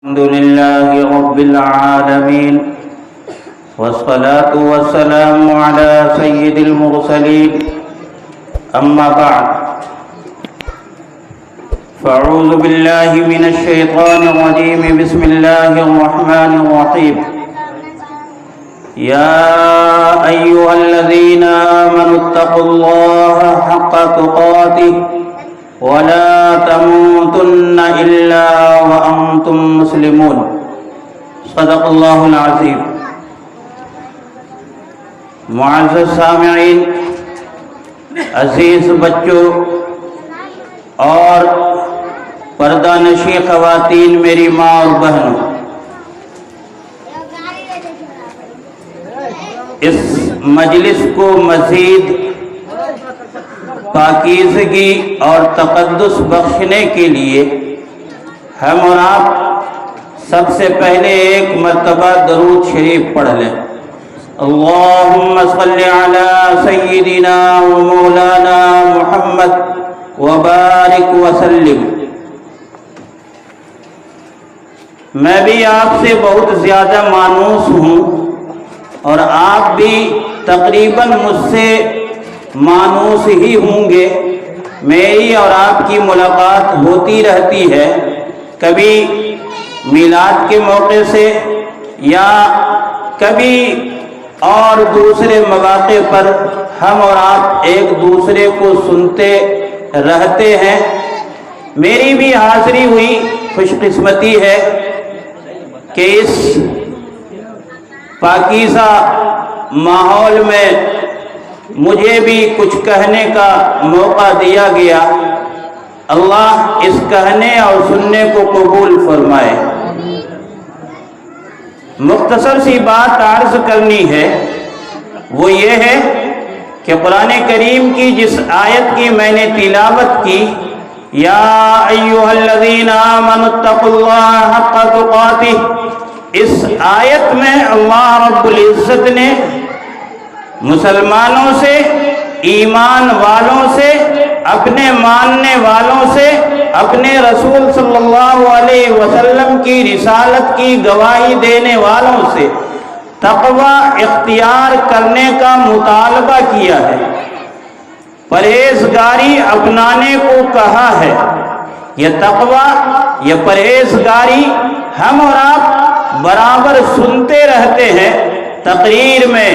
الحمد لله رب العالمين والصلاة والسلام على سيد المرسلين أما بعد فأعوذ بالله من الشيطان الرجيم بسم الله الرحمن الرحيم يا أيها الذين آمنوا اتقوا الله حق تقاته ولا تموتن إلا وأنتم مسلمون صدق الله العظيم۔ معزز سامعین، عزیز بچوں اور پردہ نشی خواتین، میری ماں اور بہنوں، اس مجلس کو مزید پاکیزگی اور تقدس بخشنے کے لیے ہم اور آپ سب سے پہلے ایک مرتبہ درود شریف پڑھ لیں۔ اللہم صلی علی سیدنا و مولانا محمد وبارک وسلم۔ میں بھی آپ سے بہت زیادہ مانوس ہوں اور آپ بھی تقریباً مجھ سے مانوس ہی ہوں گے۔ میری اور آپ کی ملاقات ہوتی رہتی ہے، کبھی میلاد کے موقع سے یا کبھی اور دوسرے مواقع پر ہم اور آپ ایک دوسرے کو سنتے رہتے ہیں۔ میری بھی حاضری ہوئی، خوش قسمتی ہے کہ اس پاکیزہ ماحول میں مجھے بھی کچھ کہنے کا موقع دیا گیا۔ اللہ اس کہنے اور سننے کو قبول فرمائے۔ مختصر سی بات عرض کرنی ہے، وہ یہ ہے کہ قرآن کریم کی جس آیت کی میں نے تلاوت کی، یا ایھا الذین آمنوا اتقوا اللہ حق تقاتہ، اس آیت میں اللہ رب العزت نے مسلمانوں سے، ایمان والوں سے، اپنے ماننے والوں سے، اپنے رسول صلی اللہ علیہ وسلم کی رسالت کی گواہی دینے والوں سے تقوی اختیار کرنے کا مطالبہ کیا ہے، پرہیزگاری اپنانے کو کہا ہے۔ یہ تقوی، یہ پرہیزگاری ہم اور آپ برابر سنتے رہتے ہیں، تقریر میں،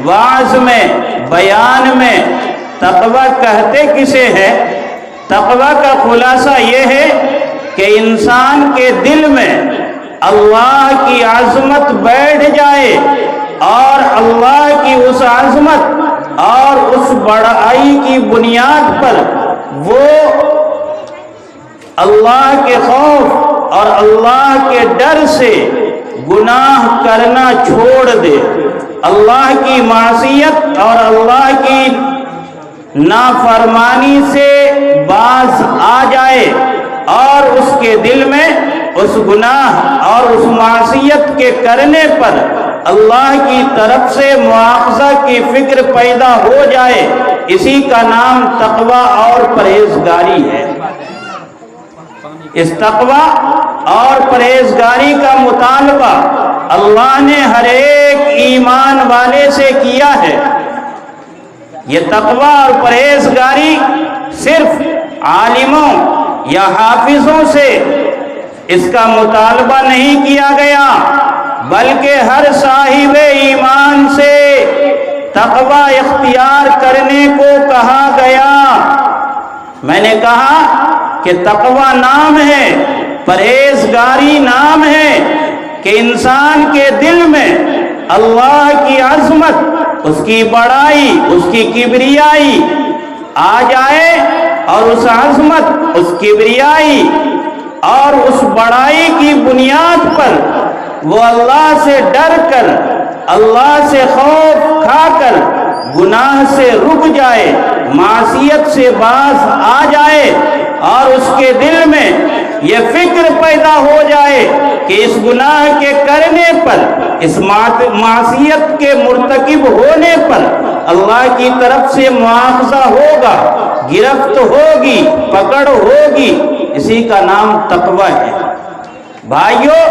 وعظ میں، بیان میں۔ تقوی کہتے کسے ہیں؟ تقوی کا خلاصہ یہ ہے کہ انسان کے دل میں اللہ کی عظمت بیٹھ جائے اور اللہ کی اس عظمت اور اس بڑائی کی بنیاد پر وہ اللہ کے خوف اور اللہ کے ڈر سے گناہ کرنا چھوڑ دے، اللہ کی معصیت اور اللہ کی نافرمانی سے باز آ جائے اور اس کے دل میں اس گناہ اور اس معصیت کے کرنے پر اللہ کی طرف سے مواخذہ کی فکر پیدا ہو جائے۔ اسی کا نام تقوی اور پرہیزگاری ہے۔ اس تقوی اور پرہیزگاری کا مطالبہ اللہ نے ہر ایک ایمان والے سے کیا ہے۔ یہ تقوی اور پرہیزگاری صرف عالموں یا حافظوں سے اس کا مطالبہ نہیں کیا گیا، بلکہ ہر صاحب ایمان سے تقوی اختیار کرنے کو کہا گیا۔ میں نے کہا کہ تقوی نام ہے، پرہیزگاری نام ہے کہ انسان کے دل میں اللہ کی عظمت، اس کی بڑائی، اس کی کبریائی آ جائے اور اس عظمت، اس کبریائی اور اس بڑائی کی بنیاد پر وہ اللہ سے ڈر کر، اللہ سے خوف کھا کر گناہ سے رک جائے، معصیت سے باز آ جائے اور اس کے دل میں یہ فکر پیدا ہو جائے کہ اس گناہ کے کرنے پر، اس معصیت کے مرتکب ہونے پر اللہ کی طرف سے مواخذہ ہوگا، گرفت ہوگی، پکڑ ہوگی۔ اسی کا نام تقوی ہے۔ بھائیوں،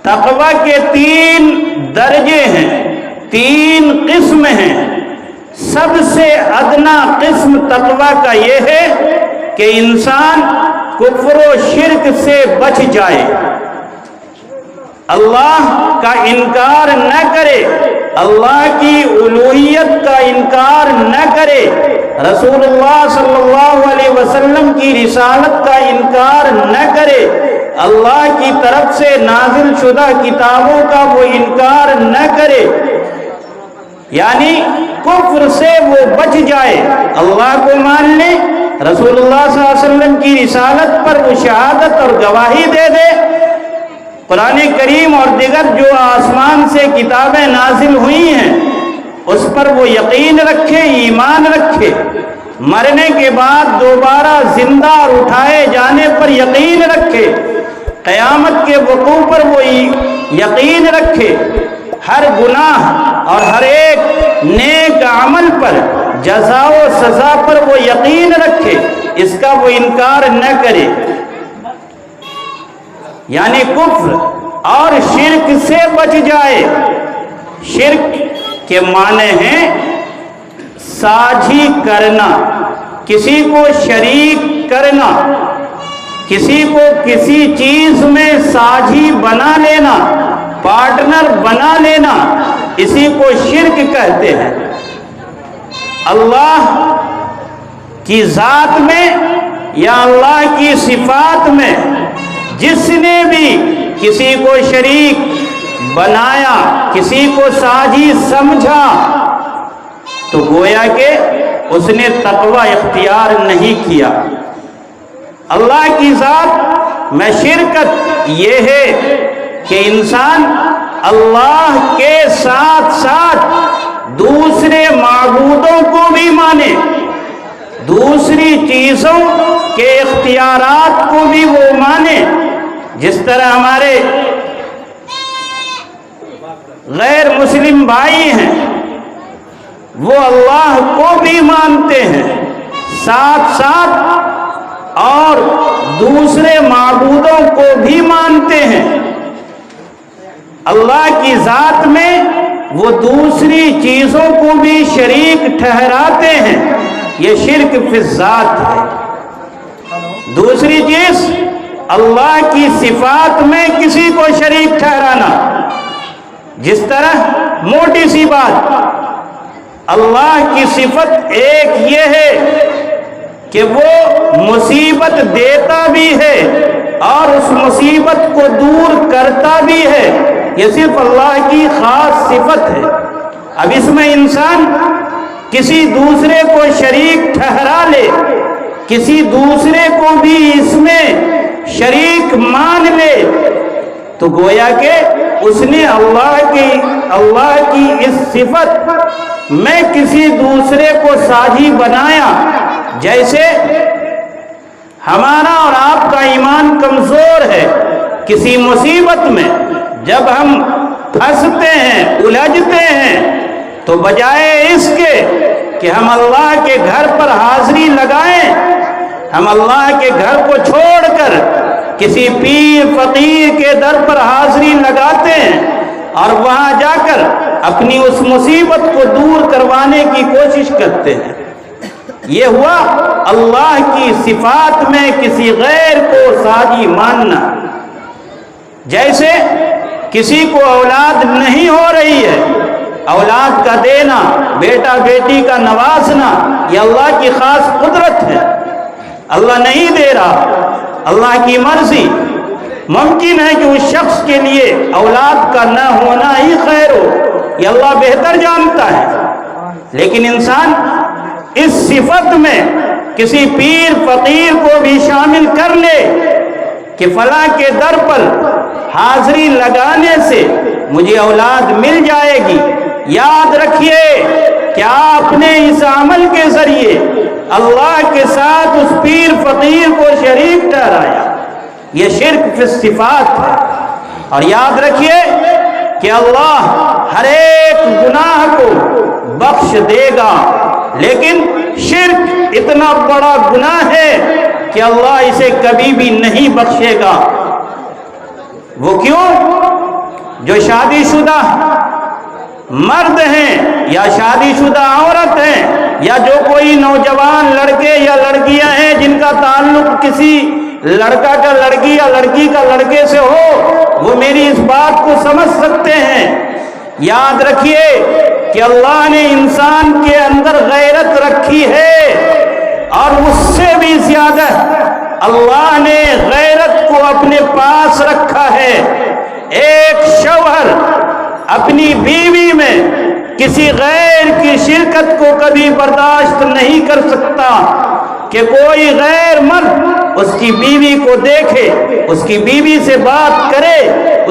تقوی کے 3 درجے ہیں، 3 قسم ہیں۔ سب سے ادنا قسم تقوی کا یہ ہے کہ انسان کفر و شرک سے بچ جائے، اللہ کا انکار نہ کرے، اللہ کی الوہیت کا انکار نہ کرے، رسول اللہ صلی اللہ علیہ وسلم کی رسالت کا انکار نہ کرے، اللہ کی طرف سے نازل شدہ کتابوں کا وہ انکار نہ کرے، یعنی کفر سے وہ بچ جائے، اللہ کو مان لے، رسول اللہ صلی اللہ علیہ وسلم کی رسالت پر وہ شہادت اور گواہی دے دے، قرآن کریم اور دیگر جو آسمان سے کتابیں نازل ہوئی ہیں اس پر وہ یقین رکھے، ایمان رکھے، مرنے کے بعد دوبارہ زندہ اور اٹھائے جانے پر یقین رکھے، قیامت کے وقوع پر وہ یقین رکھے، ہر گناہ اور ہر ایک نیک عمل پر جزا و سزا پر وہ یقین رکھے، اس کا وہ انکار نہ کرے، یعنی کفر اور شرک سے بچ جائے۔ شرک کے معنی ہیں ساجھی کرنا، کسی کو شریک کرنا، کسی کو کسی چیز میں ساجھی بنا لینا، پارٹنر بنا لینا، اسی کو شرک کہتے ہیں۔ اللہ کی ذات میں یا اللہ کی صفات میں جس نے بھی کسی کو شریک بنایا، کسی کو ساجھی سمجھا، تو گویا کہ اس نے تقوی اختیار نہیں کیا۔ اللہ کی ذات میں شرکت یہ ہے کہ انسان اللہ کے ساتھ ساتھ دوسرے معبودوں کو بھی مانے، دوسری چیزوں کے اختیارات کو بھی وہ مانے، جس طرح ہمارے غیر مسلم بھائی ہیں وہ اللہ کو بھی مانتے ہیں، ساتھ ساتھ اور دوسرے معبودوں کو بھی مانتے ہیں۔ اللہ کی ذات میں وہ دوسری چیزوں کو بھی شریک ٹھہراتے ہیں، یہ شرک فی الذات ہے۔ دوسری چیز اللہ کی صفات میں کسی کو شریک ٹھہرانا، جس طرح موٹی سی بات، اللہ کی صفت ایک یہ ہے کہ وہ مصیبت دیتا بھی ہے اور اس مصیبت کو دور کرتا بھی ہے، یہ صرف اللہ کی خاص صفت ہے۔ اب اس میں انسان کسی دوسرے کو شریک ٹھہرا لے، کسی دوسرے کو بھی اس میں شریک مان لے، تو گویا کہ اس نے اللہ کی اس صفت میں کسی دوسرے کو ساجھی بنایا۔ جیسے ہمارا اور آپ کا ایمان کمزور ہے، کسی مصیبت میں جب ہم پھنستے ہیں، الجھتے ہیں، تو بجائے اس کے کہ ہم اللہ کے گھر پر حاضری لگائیں، ہم اللہ کے گھر کو چھوڑ کر کسی پیر فقیر کے در پر حاضری لگاتے ہیں اور وہاں جا کر اپنی اس مصیبت کو دور کروانے کی کوشش کرتے ہیں۔ یہ ہوا اللہ کی صفات میں کسی غیر کو ساجھی ماننا۔ جیسے کسی کو اولاد نہیں ہو رہی ہے، اولاد کا دینا، بیٹا بیٹی کا نوازنا، یہ اللہ کی خاص قدرت ہے، اللہ نہیں دے رہا، اللہ کی مرضی۔ ممکن ہے کہ اس شخص کے لیے اولاد کا نہ ہونا ہی خیر ہو، یہ اللہ بہتر جانتا ہے، لیکن انسان اس صفت میں کسی پیر فقیر کو بھی شامل کر لے کہ فلاں کے در پر حاضری لگانے سے مجھے اولاد مل جائے گی۔ یاد رکھیے کہ آپ نے اس عمل کے ذریعے اللہ کے ساتھ اس پیر فقیر کو شریک ٹھہرایا، یہ شرک فی الصفات ہے۔ اور یاد رکھیے کہ اللہ ہر ایک گناہ کو بخش دے گا، لیکن شرک اتنا بڑا گناہ ہے کہ اللہ اسے کبھی بھی نہیں بخشے گا۔ وہ کیوں؟ جو شادی شدہ مرد ہیں یا شادی شدہ عورت ہیں یا جو کوئی نوجوان لڑکے یا لڑکیاں ہیں جن کا تعلق کسی لڑکا کا لڑکی یا لڑکی کا لڑکے سے ہو، وہ میری اس بات کو سمجھ سکتے ہیں۔ یاد رکھیے کہ اللہ نے انسان کے اندر غیرت رکھی ہے، اور اس سے بھی زیادہ اللہ نے غیرت کو اپنے پاس رکھا ہے۔ ایک شوہر اپنی بیوی میں کسی غیر کی شرکت کو کبھی برداشت نہیں کر سکتا کہ کوئی غیر مرد اس کی بیوی کو دیکھے، اس کی بیوی سے بات کرے،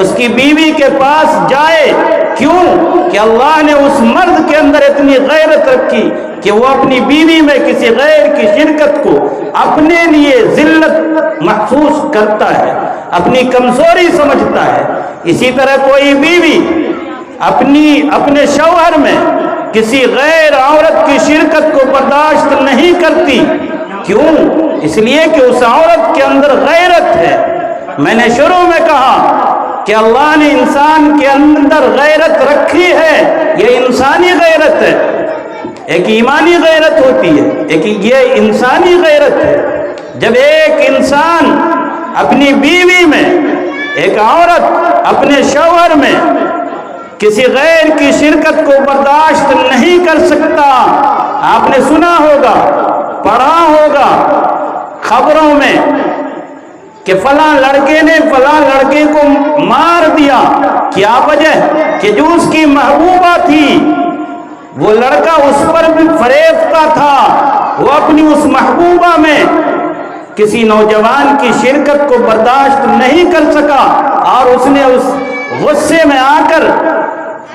اس کی بیوی کے پاس جائے۔ کیوں؟ کہ اللہ نے اس مرد کے اندر اتنی غیرت رکھی کہ وہ اپنی بیوی میں کسی غیر کی شرکت کو اپنے لیے ذلت محسوس کرتا ہے، اپنی کمزوری سمجھتا ہے۔ اسی طرح کوئی بیوی اپنے شوہر میں کسی غیر عورت کی شرکت کو برداشت نہیں کرتی۔ کیوں؟ اس لیے کہ اس عورت کے اندر غیرت ہے۔ میں نے شروع میں کہا کہ اللہ نے انسان کے اندر غیرت رکھی ہے، یہ انسانی غیرت ہے۔ ایک ایمانی غیرت ہوتی ہے، ایک یہ انسانی غیرت ہے۔ جب ایک انسان اپنی بیوی میں، ایک عورت اپنے شوہر میں کسی غیر کی شرکت کو برداشت نہیں کر سکتا، آپ نے سنا ہوگا، پڑھا ہوگا خبروں میں کہ فلاں لڑکے نے فلاں لڑکے کو مار دیا۔ کیا وجہ؟ کہ جو اس کی محبوبہ تھی، وہ لڑکا اس پر بھی فریفتہ تھا، وہ اپنی اس محبوبہ میں کسی نوجوان کی شرکت کو برداشت نہیں کر سکا، اور اس نے اس غصے میں آ کر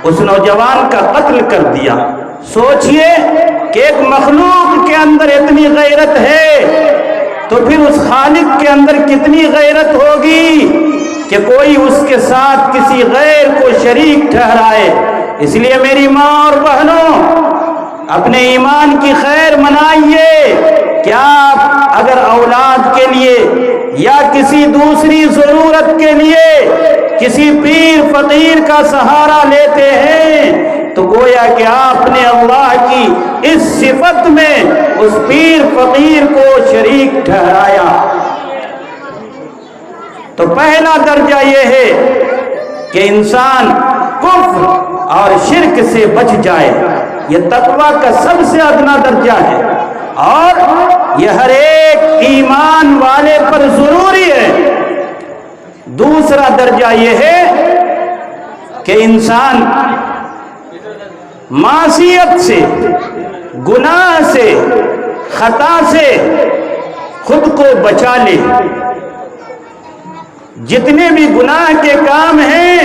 اس نوجوان کا قتل کر دیا۔ سوچئے کہ ایک مخلوق کے اندر اتنی غیرت ہے تو پھر اس خالق کے اندر کتنی غیرت ہوگی کہ کوئی اس کے ساتھ کسی غیر کو شریک ٹھہرائے۔ اس لیے میری ماں اور بہنوں، اپنے ایمان کی خیر منائیے کہ آپ اگر اولاد کے لیے یا کسی دوسری ضرورت کے لیے کسی پیر فقیر کا سہارا لیتے ہیں تو گویا کہ آپ نے اللہ کی اس صفت میں اس پیر فقیر کو شریک ٹھہرایا۔ تو پہلا درجہ یہ ہے کہ انسان کفر اور شرک سے بچ جائے، یہ تقویٰ کا سب سے ادنا درجہ ہے، اور یہ ہر ایک ایمان والے پر ضروری ہے۔ دوسرا درجہ یہ ہے کہ انسان معصیت سے، گناہ سے، خطا سے خود کو بچا لے۔ جتنے بھی گناہ کے کام ہیں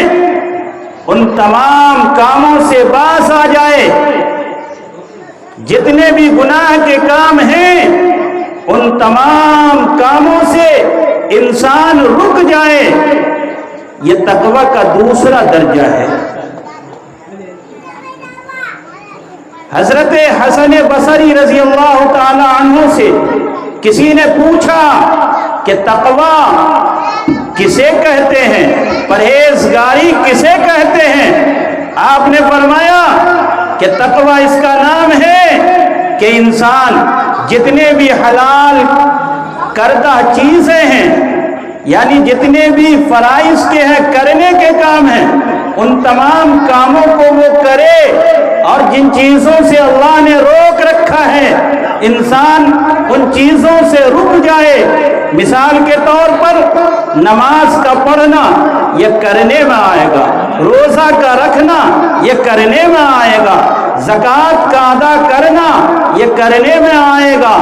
ان تمام کاموں سے باز آ جائے، جتنے بھی گناہ کے کام ہیں ان تمام کاموں سے انسان رک جائے۔ یہ تقویٰ کا دوسرا درجہ ہے۔ حضرت حسن بصری رضی اللہ تعالی عنہ سے کسی نے پوچھا کہ تقویٰ کسے کہتے ہیں، پرہیزگاری کسے کہتے ہیں؟ آپ نے فرمایا کہ تقویٰ اس کا نام ہے کہ انسان جتنے بھی حلال کردہ چیزیں ہیں، یعنی جتنے بھی فرائض کے ہیں، کرنے کے کام ہیں، ان تمام کاموں کو وہ کرے، اور جن چیزوں سے اللہ نے روک رکھا ہے انسان ان چیزوں سے رک جائے۔ مثال کے طور پر نماز کا پڑھنا یہ کرنے میں آئے گا، روزہ کا رکھنا یہ کرنے میں آئے گا، زکوٰۃ کا ادا کرنا یہ کرنے میں آئے گا،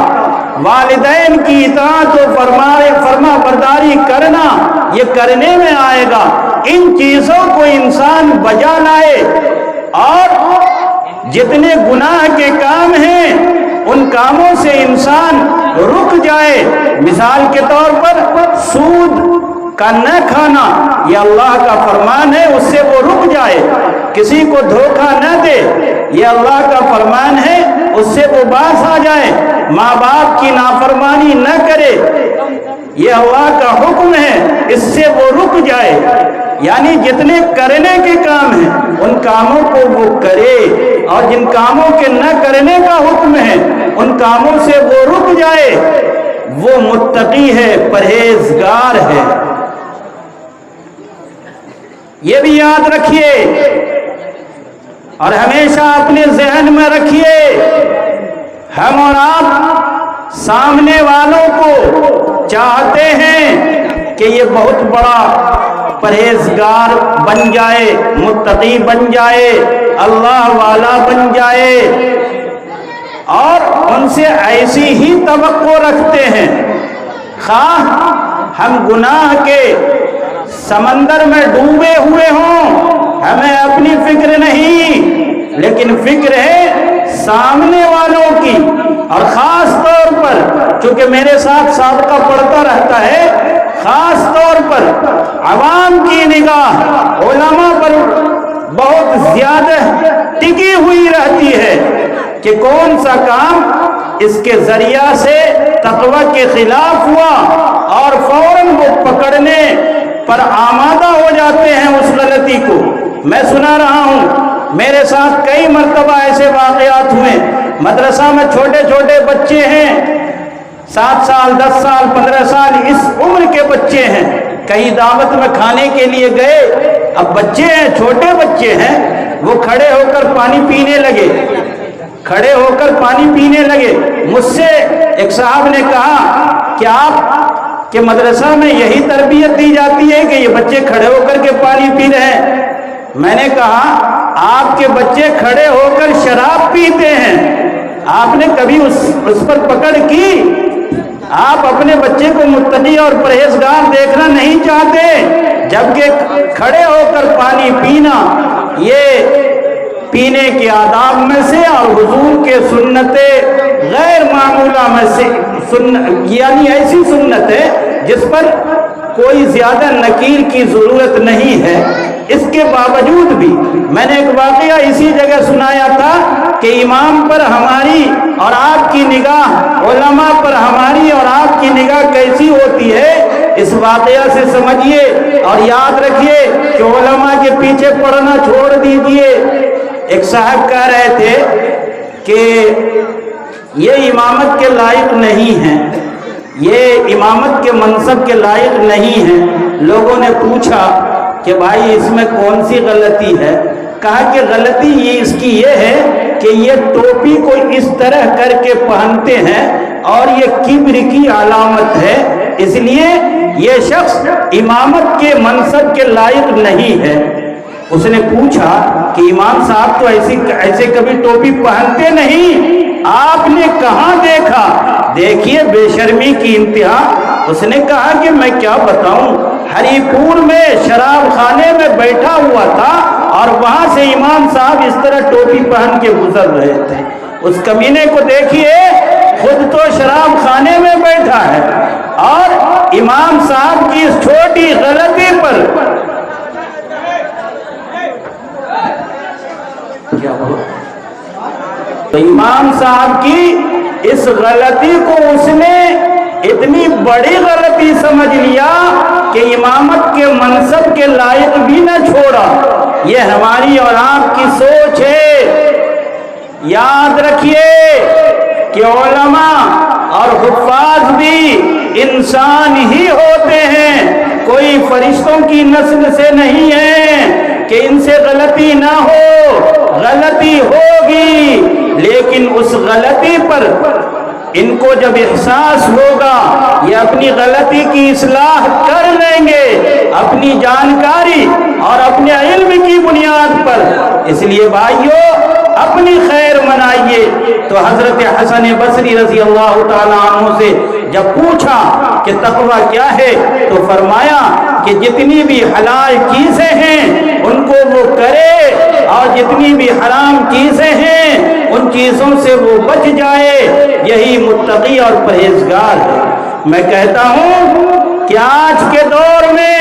والدین کی اطاعت و فرما برداری کرنا یہ کرنے میں آئے گا۔ ان چیزوں کو انسان بجا لائے، اور جتنے گناہ کے کام ہیں ان کاموں سے انسان رک جائے۔ مثال کے طور پر سود کا نہ کھانا یہ اللہ کا فرمان ہے، اس سے وہ رک جائے۔ کسی کو دھوکہ نہ دے یہ اللہ کا فرمان ہے، اس سے وہ باز آ جائے۔ ماں باپ کی نافرمانی نہ کرے یہ اللہ کا حکم ہے، اس سے وہ رک جائے، یعنی جتنے کرنے کے کام ہیں ان کاموں کو وہ کرے، اور جن کاموں کے نہ کرنے کا حکم ہے ان کاموں سے وہ رک جائے، وہ متقی ہے، پرہیزگار ہے۔ یہ بھی یاد رکھیے اور ہمیشہ اپنے ذہن میں رکھیے، ہم اور آپ سامنے والوں کو چاہتے ہیں کہ یہ بہت بڑا پرہیزگار بن جائے، متقی بن جائے، اللہ والا بن جائے، اور ان سے ایسی ہی توقع رکھتے ہیں، خواہ ہم گناہ کے سمندر میں ڈوبے ہوئے ہوں، ہمیں اپنی فکر نہیں، لیکن فکر ہے سامنے والوں کی، اور خاص طور پر چونکہ میرے ساتھ سابقہ پڑھتا رہتا ہے، خاص طور پر عوام کی نگاہ علماء پر بہت زیادہ ٹکی ہوئی رہتی ہے کہ کون سا کام اس کے ذریعہ سے تقوی کے خلاف ہوا، اور فوراً وہ پکڑنے پر آمادہ ہو جاتے ہیں اس غلطی کو۔ میں سنا رہا ہوں، میرے ساتھ کئی مرتبہ ایسے واقعات ہوئے، مدرسہ میں چھوٹے چھوٹے بچے ہیں، 7 سال 10 سال 15 سال اس عمر کے بچے ہیں، کہیں دعوت میں کھانے کے لیے گئے، اب بچے ہیں، چھوٹے بچے ہیں، وہ کھڑے ہو کر پانی پینے لگے، مجھ سے ایک صاحب نے کہا کہ آپ کہ مدرسہ میں یہی تربیت دی جاتی ہے کہ یہ بچے کھڑے ہو کر کے پانی پی رہے ہیں؟ میں نے کہا آپ کے بچے کھڑے ہو کر شراب پیتے ہیں، آپ نے کبھی اس پر پکڑ کی؟ آپ اپنے بچے کو متقی اور پرہیزگار دیکھنا نہیں چاہتے، جبکہ کھڑے ہو کر پانی پینا یہ پینے کے آداب میں سے اور حضور کے سنت غیر معمولہ میں سے یعنی ایسی سنت ہے جس پر کوئی زیادہ نکیر کی ضرورت نہیں ہے۔ اس کے باوجود بھی میں نے ایک واقعہ اسی جگہ سنایا تھا کہ امام پر ہماری اور آپ کی نگاہ، علماء پر ہماری اور آپ کی نگاہ کیسی ہوتی ہے، اس واقعہ سے سمجھیے اور یاد رکھیے کہ علماء کے پیچھے پڑھنا چھوڑ دیجیے۔ ایک صاحب کہہ رہے تھے کہ یہ امامت کے لائق نہیں ہیں، یہ امامت کے منصب کے لائق نہیں ہیں۔ لوگوں نے پوچھا کہ بھائی اس میں کون سی غلطی ہے؟ کہا کہ غلطی اس کی یہ ہے کہ یہ ٹوپی کو اس طرح کر کے پہنتے ہیں اور یہ کبر کی علامت ہے، اس لیے یہ شخص امامت کے منصب کے لائق نہیں ہے۔ اس نے پوچھا کہ امام صاحب تو ایسے کبھی ٹوپی پہنتے نہیں، آپ نے کہاں دیکھا؟ دیکھیے بے شرمی کی انتہا۔ اس نے کہا کہ میں کیا بتاؤں، ہری پور میں شراب خانے میں بیٹھا ہوا تھا اور وہاں سے امام صاحب اس طرح ٹوپی پہن کے گزر رہے تھے۔ اس کمینے کو دیکھیے، خود تو شراب خانے میں بیٹھا ہے اور امام صاحب کی اس چھوٹی غلطی پر تو امام صاحب کی اس غلطی کو اس نے اتنی بڑی غلطی سمجھ لیا کہ امامت کے منصب کے لائق بھی نہ چھوڑا۔ یہ ہماری اور آپ کی سوچ ہے۔ یاد رکھیے کہ علماء اور حفاظ بھی انسان ہی ہوتے ہیں، کوئی فرشتوں کی نسل سے نہیں ہے کہ ان سے غلطی نہ ہو، غلطی ہوگی، لیکن اس غلطی پر ان کو جب احساس ہوگا یہ اپنی غلطی کی اصلاح کر لیں گے، اپنی جانکاری اور اپنے علم کی بنیاد پر۔ اس لیے بھائیو اپنی خیر منائیے۔ تو حضرت حسن بصری رضی اللہ تعالیٰ عنہ سے جب پوچھا کہ تقوی کیا ہے تو فرمایا کہ جتنی بھی حلال چیزیں ہیں ان کو وہ کرے اور جتنی بھی حرام چیزیں ہیں ان چیزوں سے وہ بچ جائے، یہی متقی اور پرہیزگار ہے۔ میں کہتا ہوں کہ آج کے دور میں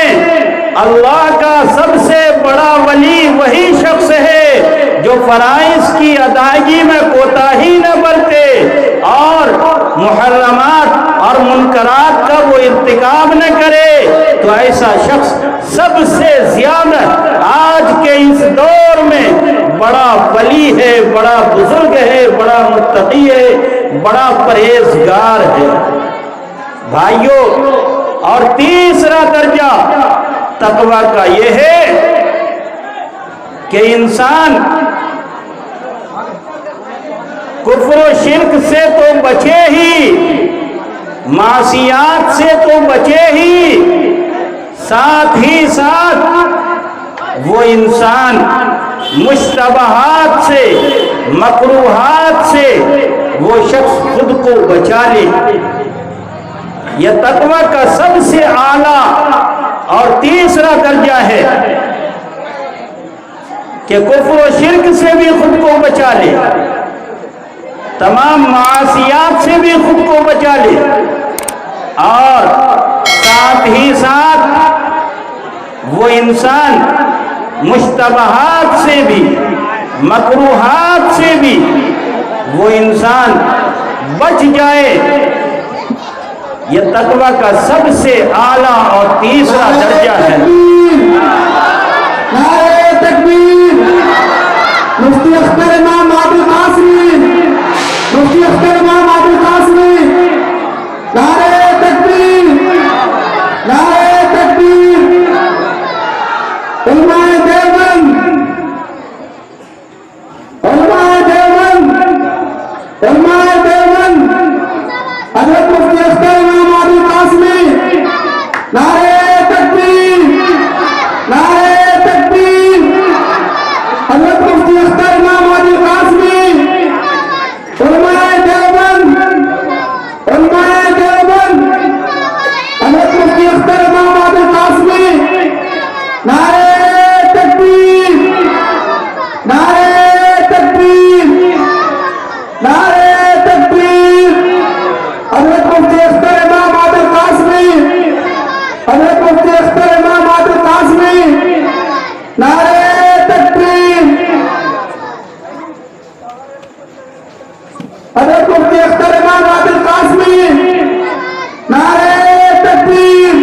اللہ کا سب سے بڑا ولی وہی شخص ہے جو فرائض کی ادائیگی میں کوتاہی نہ برتے اور محرمات اور منکرات کا وہ ارتکاب نہ کرے، تو ایسا شخص سب سے زیادہ آج کے اس دور میں بڑا ولی ہے، بڑا بزرگ ہے، بڑا متقی ہے، بڑا پرہیزگار ہے۔ بھائیوں، اور تیسرا درجہ تقوی کا یہ ہے کہ انسان کفر و شرک سے تو بچے ہی، معصیات سے تو بچے ہی، ساتھ ہی ساتھ وہ انسان مشتبہات سے، مکروہات سے وہ شخص خود کو بچا لے۔ یہ تقوی کا سب سے اعلیٰ اور تیسرا درجہ ہے کہ کفر و شرک سے بھی خود کو بچا لے، تمام معاصیات سے بھی خود کو بچا لے، اور ساتھ ہی ساتھ وہ انسان مشتبہات سے بھی، مکروہات سے بھی وہ انسان بچ جائے۔ یہ تقوی کا سب سے اعلیٰ اور تیسرا درجہ ہے۔ نعرہ تکبیر! مفتی اختر امام عادل قاسمی، مفتی اختر امام عادل قاسمی، نعرہ تکبیر! نعرہ تکبیر! علماء دیوبند، علماء دیوبند، علماء دیوبند، حضرت مفتی اختر امام عادل قاسمی، نعرہ تکبیر! نعرہ تکبیر! حضرت مفتی اختر امام عادل قاسمی، علماء دیوبند، علماء دیوبند، حضرت مفتی اختر امام عادل قاسمی، نعرہ تکبیر! نعرہ تکبیر! نعرہ تکبیر! حضرت مفتی اختر امام عادل قاسمی، حضرت مفتی اختر امام عادل قاسمی، نعرہ تکبیر! حضرت مفتی اختر امام عادل قاسمی، نعرہ تکبیر!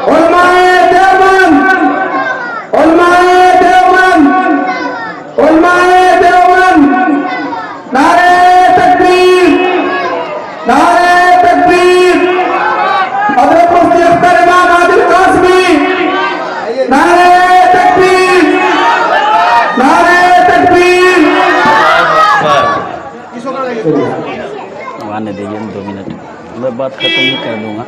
علماء دیوبند، علماء دیوبند، علماء دیوبند، نعرہ تکبیر! نعرہ تکبیر! حضرت مفتی اختر امام عادل قاسمی، نعرہ تکبیر! نعرہ تکبیر! آنے دیجیے 2 منٹ، میں بات ختم ہی کر دوں گا۔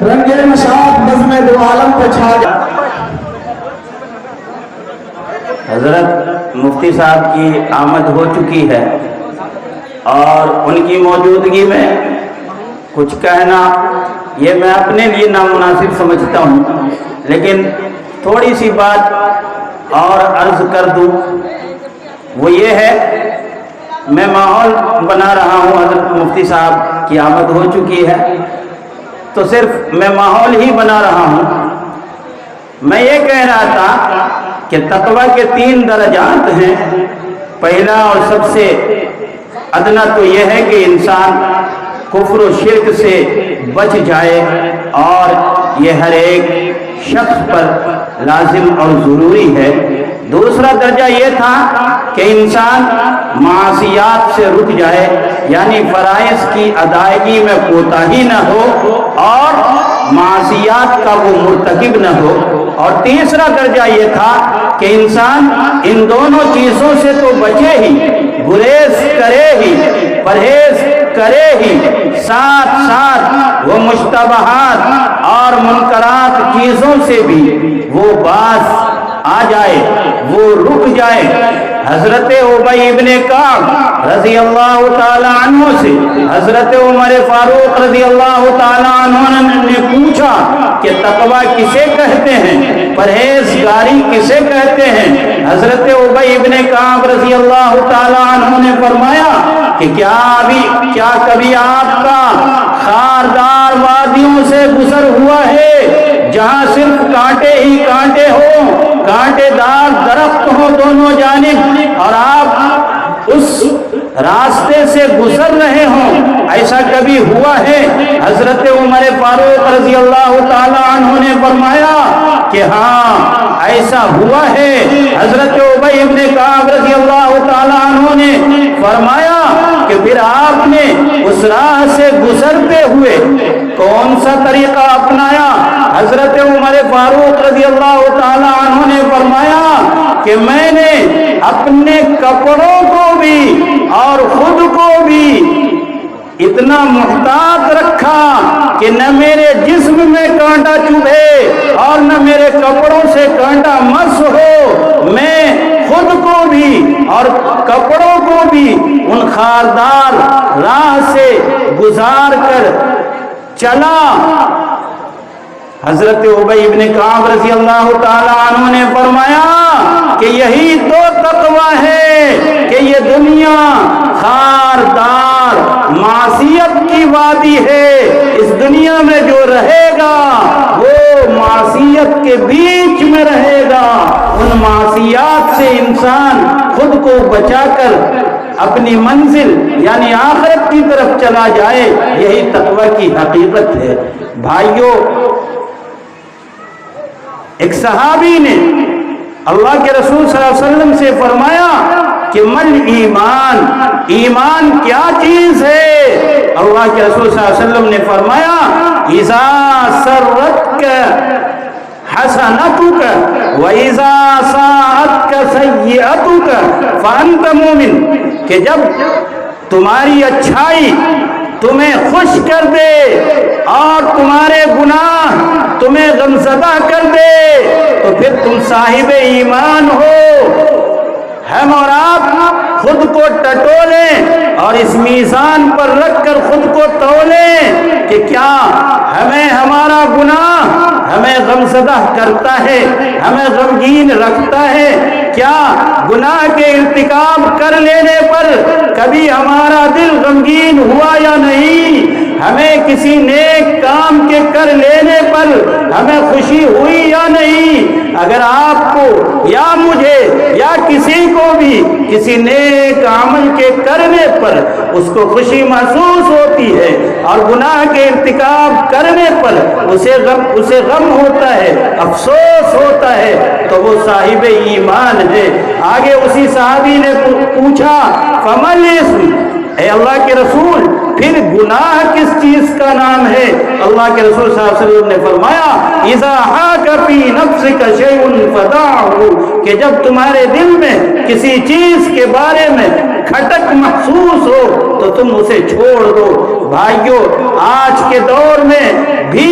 رنگ نشاط بزم دو عالم پہ چھا جا۔ حضرت مفتی صاحب کی آمد ہو چکی ہے، اور ان کی موجودگی میں کچھ کہنا یہ میں اپنے لیے نامناسب سمجھتا ہوں، لیکن تھوڑی سی بات اور عرض کر دوں، وہ یہ ہے، میں ماحول بنا رہا ہوں، حضرت مفتی صاحب کی آمد ہو چکی ہے تو صرف میں ماحول ہی بنا رہا ہوں۔ میں یہ کہہ رہا تھا کہ تقوی کے 3 درجات ہیں۔ پہلا اور سب سے ادنا تو یہ ہے کہ انسان کفر و شرک سے بچ جائے، اور یہ ہر ایک شخص پر لازم اور ضروری ہے۔ دوسرا درجہ یہ تھا کہ انسان معاصیات سے رک جائے، یعنی فرائض کی ادائیگی میں کوتاہی نہ ہو اور معاصیات کا وہ مرتکب نہ ہو۔ اور تیسرا درجہ یہ تھا کہ انسان ان دونوں چیزوں سے تو بچے ہی، گریز کرے ہی، پرہیز کرے ہی، ساتھ ساتھ وہ مشتبہات اور منکرات چیزوں سے بھی وہ باز آ جائے، وہ رک جائے۔ حضرت ابی ابن کعب رضی اللہ تعالی عنہ سے حضرت عمر فاروق رضی اللہ تعالی عنہ نے پوچھا کہ تقوی کسے کہتے ہیں، پرہیزگاری کسے کہتے ہیں؟ حضرت ابی ابن کعب رضی اللہ تعالی عنہ نے فرمایا کہ کیا کبھی آپ کا خاردار وادیوں سے گزر ہوا ہے جہاں صرف کانٹے ہی کانٹے ہوں، کانٹے دار درخت ہوں دونوں جانب، اور آپ اس راستے سے گزر رہے ہوں. ایسا کبھی ہوا ہے؟ حضرت عمر فاروق رضی اللہ تعالی عنہ نے فرمایا کہ ہاں ایسا ہوا ہے. حضرت ابی ابن کعب رضی اللہ تعالی عنہ نے فرمایا کہ پھر آپ نے اس راہ سے گزرتے ہوئے کون سا طریقہ اپنایا؟ حضرت عمر فاروق رضی اللہ تعالی عنہ نے فرمایا کہ میں نے اپنے کپڑوں کو بھی اور خود کو بھی اتنا محتاط رکھا کہ نہ میرے جسم میں کانٹا چبھے اور نہ میرے کپڑوں سے کانٹا مس ہو. میں خود کو بھی اور کپڑوں کو بھی ان خاردار راہ سے گزار کر چلا. حضرت ابی ابن کعب رضی اللہ تعالی عنہ نے فرمایا کہ یہی تو تقوی ہے کہ یہ دنیا خاردار معصیت کی وادی ہے. اس دنیا میں جو رہے گا وہ معصیت کے بیچ میں رہے گا. ان معصیات سے انسان خود کو بچا کر اپنی منزل یعنی آخرت کی طرف چلا جائے. یہی تقوی کی حقیقت ہے. بھائیوں، ایک صحابی نے اللہ کے رسول صلی اللہ علیہ وسلم سے فرمایا کہ مل ایمان، ایمان کیا چیز ہے؟ اللہ کے رسول صلی اللہ علیہ وسلم نے فرمایا اذا سرتک حسنتک واذا ساءتک سیئتک فانت مومن. کہ جب تمہاری اچھائی تمہیں خوش کر دے اور تمہارے گناہ تمہیں غمزدہ کر دے تو پھر تم صاحب ایمان ہو. ہم اور آپ خود کو ٹٹولیں اور اس میزان پر رکھ کر خود کو تولیں کہ کیا ہمیں ہمارا گناہ ہمیں غمزدہ کرتا ہے، ہمیں غمگین رکھتا ہے؟ کیا گناہ کے ارتکاب کر لینے پر کبھی ہمارا دل غمگین ہوا یا نہیں؟ ہمیں کسی نیک کام کے کر لینے پر ہمیں خوشی ہوئی یا نہیں؟ اگر آپ کو یا مجھے یا کسی کو بھی کسی نیک عمل کے کرنے پر اس کو خوشی محسوس ہوتی ہے اور گناہ کے ارتکاب کرنے پر اسے غم ہوتا ہے، افسوس ہوتا ہے، تو وہ صاحب ایمان ہے. آگے اسی صحابی نے پوچھا فمل اسم، اے اللہ کے رسول پھر گناہ کس چیز کا نام ہے؟ اللہ کے رسول صلی اللہ علیہ وسلم نے فرمایا اذا حاک فی نفسک شیء فدعہ، کہ جب تمہارے دل میں کسی چیز کے بارے میں کھٹک محسوس ہو تو تم اسے چھوڑ دو. بھائیو، آج کے دور میں بھی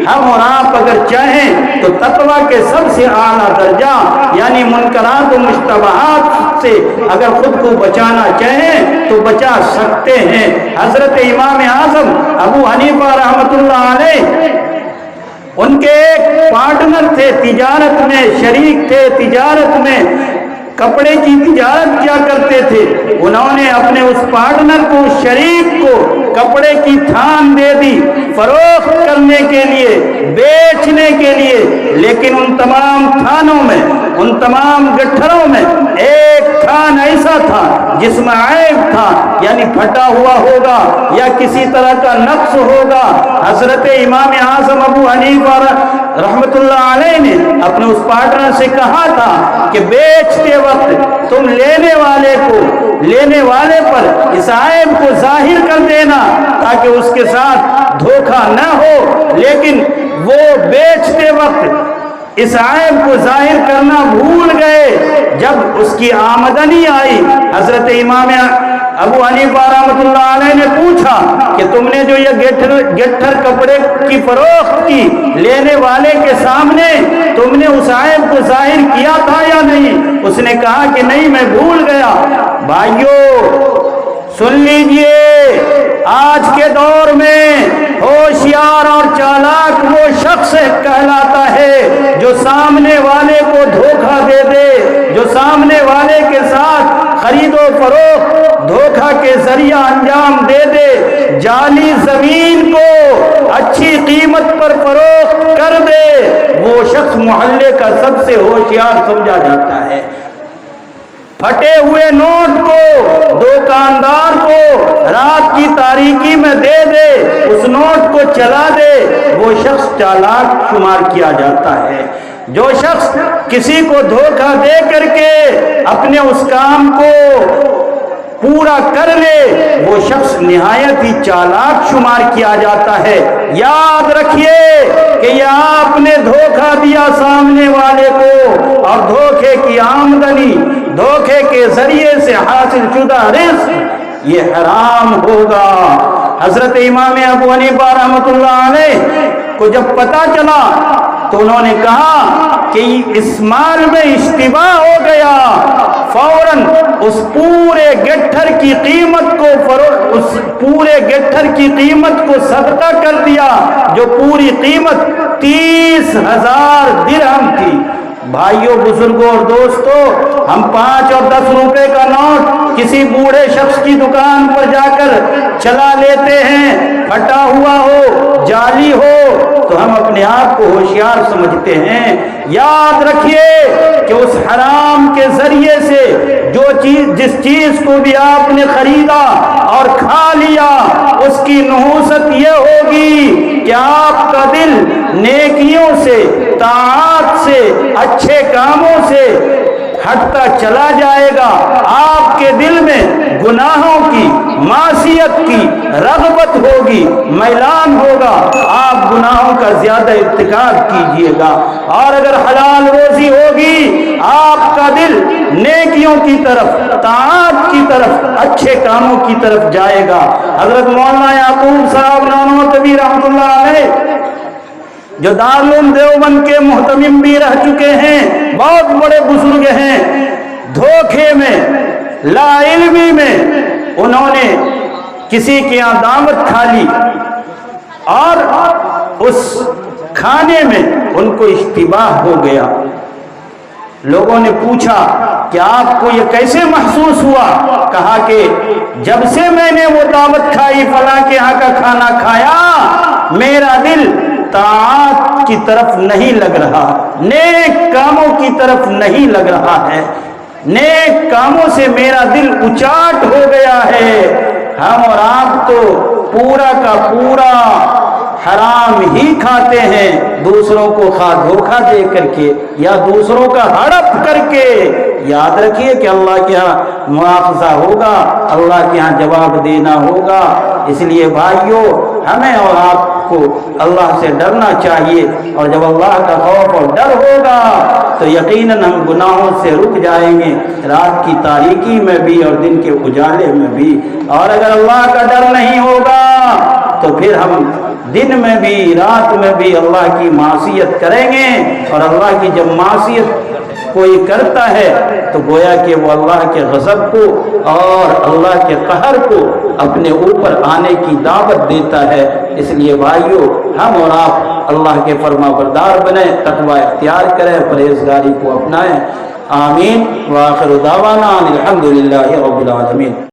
ہم اور آپ اگر چاہیں تو تقوی کے سب سے اعلیٰ درجہ یعنی منکرات و مشتبہات سے اگر خود کو بچانا چاہیں تو بچا سکتے ہیں. حضرت امام اعظم ابو حنیفہ رحمۃ اللہ علیہ، ان کے ایک پارٹنر تھے، تجارت میں شریک تھے، تجارت میں کپڑے کی تجارت کیا کرتے تھے. انہوں نے اپنے اس پارٹنر کو، اس شریک کو کپڑے کی تھان دے دی فروخت کرنے کے لیے، بیچنے کے لیے. لیکن ان تمام تھانوں میں، ان تمام گٹھروں میں ایک تھان ایسا تھا جس میں عیب تھا، یعنی پھٹا ہوا ہوگا یا کسی طرح کا نقص ہوگا. حضرت امام اعظم ابو حنیفہ رحمت اللہ علیہ نے اپنے اس پارٹنر سے کہا تھا کہ بیچتے وقت تم لینے والے پر اس عیب کو ظاہر کر دینا تاکہ اس کے ساتھ دھوکہ نہ ہو. لیکن وہ بیچتے وقت اس عیب کو ظاہر کرنا بھول گئے. جب اس کی آمدنی آئی، حضرت امام ابو حنیفہ رحمۃ اللہ علیہ نے پوچھا کہ تم نے جو یہ گٹھر کپڑے کی فروخت کی لینے والے کے سامنے تم نے اس عیب کو ظاہر کیا تھا یا نہیں؟ اس نے کہا کہ نہیں، میں بھول گیا. بھائیو سن لیجئے، آج کے دور میں ہوشیار اور چالاک وہ شخص کہلاتا ہے جو سامنے والے کو دھوکہ دے دے، جو سامنے والے کے ساتھ خرید و فروخت دھوکہ کے ذریعہ انجام دے دے، جعلی زمین کو اچھی قیمت پر فروخت کر دے. وہ شخص محلے کا سب سے ہوشیار سمجھا جاتا ہے. پھٹے ہوئے نوٹ کو دکاندار کو رات کی تاریکی میں دے دے، اس نوٹ کو چلا دے، وہ شخص چالاک شمار کیا جاتا ہے۔ جو شخص کسی کو دھوکہ دے کر کے اپنے اس کام کو پورا کر لے، وہ شخص نہایت ہی چالاک شمار کیا جاتا ہے۔ یاد رکھیے کہ یہ آپ نے دھوکہ دیا سامنے والے کو، اور دھوکے کی آمدنی، دھوکے کے ذریعے سے حاصل شدہ رزق یہ حرام ہوگا۔ حضرت امام ابو حنیفہ رحمۃ اللہ علیہ کو جب پتہ چلا تو انہوں نے کہا کہ اس مال میں اشتباہ ہو گیا، فوراً اس پورے گٹھر کی قیمت کو صدقہ کر دیا، جو پوری قیمت 30,000 درہم تھی۔ بھائیوں، بزرگوں اور دوستوں، ہم 5 اور 10 روپے کا نوٹ کسی بوڑھے شخص کی دکان پر جا کر چلا لیتے ہیں، پھٹا ہوا ہو، جعلی ہو، تو ہم اپنے آپ کو ہوشیار سمجھتے ہیں۔ یاد رکھیے کہ اس حرام کے ذریعے سے جس چیز کو بھی آپ نے خریدا اور کھا لیا، اس کی نحوست یہ ہوگی کہ آپ کا دل نیکیوں سے، طاعات سے، اچھے کاموں سے ہٹتا چلا جائے گا۔ آپ کے دل میں گناہوں کی، معصیت کی رغبت ہوگی، میلان ہوگا، آپ گناہوں کا زیادہ ارتکاب کیجیے گا۔ اور اگر حلال روزی ہوگی، آپ کا دل نیکیوں کی طرف، طاعات کی طرف، اچھے کاموں کی طرف جائے گا۔ حضرت مولانا یعقوب صاحب نانوتوی رحمۃ اللہ علیہ، جو دارالعلوم دیوبند کے محتمم بھی رہ چکے ہیں، بہت بڑے بزرگ ہیں، دھوکے میں، لا علمی میں انہوں نے کسی کے یہاں دعوت کھا لی، اور اس کھانے میں ان کو اشتباہ ہو گیا۔ لوگوں نے پوچھا کہ آپ کو یہ کیسے محسوس ہوا؟ کہا کہ جب سے میں نے وہ دعوت کھائی، فلاں کے یہاں کا کھانا کھایا، میرا دل طاعات کی طرف نہیں لگ رہا، نیک کاموں کی طرف نہیں لگ رہا ہے، نیک کاموں سے میرا دل اچاٹ ہو گیا ہے۔ ہم اور آپ تو پورا کا پورا حرام ہی کھاتے ہیں، دوسروں کو خواہ دھوکہ دے کر کے یا دوسروں کا ہڑپ کر کے۔ یاد رکھیے کہ اللہ کے ہاں مواخذہ ہوگا، اللہ کے ہاں جواب دینا ہوگا۔ اس لیے بھائیوں، ہمیں اور آپ کو اللہ سے ڈرنا چاہیے، اور جب اللہ کا خوف اور ڈر ہوگا تو یقیناً ہم گناہوں سے رک جائیں گے، رات کی تاریکی میں بھی اور دن کے اجالے میں بھی۔ اور اگر اللہ کا ڈر نہیں ہوگا تو پھر ہم دن میں بھی رات میں بھی اللہ کی معصیت کریں گے، اور اللہ کی جب معصیت کوئی کرتا ہے تو گویا کہ وہ اللہ کے غضب کو اور اللہ کے قہر کو اپنے اوپر آنے کی دعوت دیتا ہے۔ اس لیے بھائیوں، ہم اور آپ اللہ کے فرما بردار بنیں، تقوی اختیار کریں، پرہیزگاری کو اپنائیں۔ آمین۔ وآخر دعوانا الحمدللہ رب العالمین۔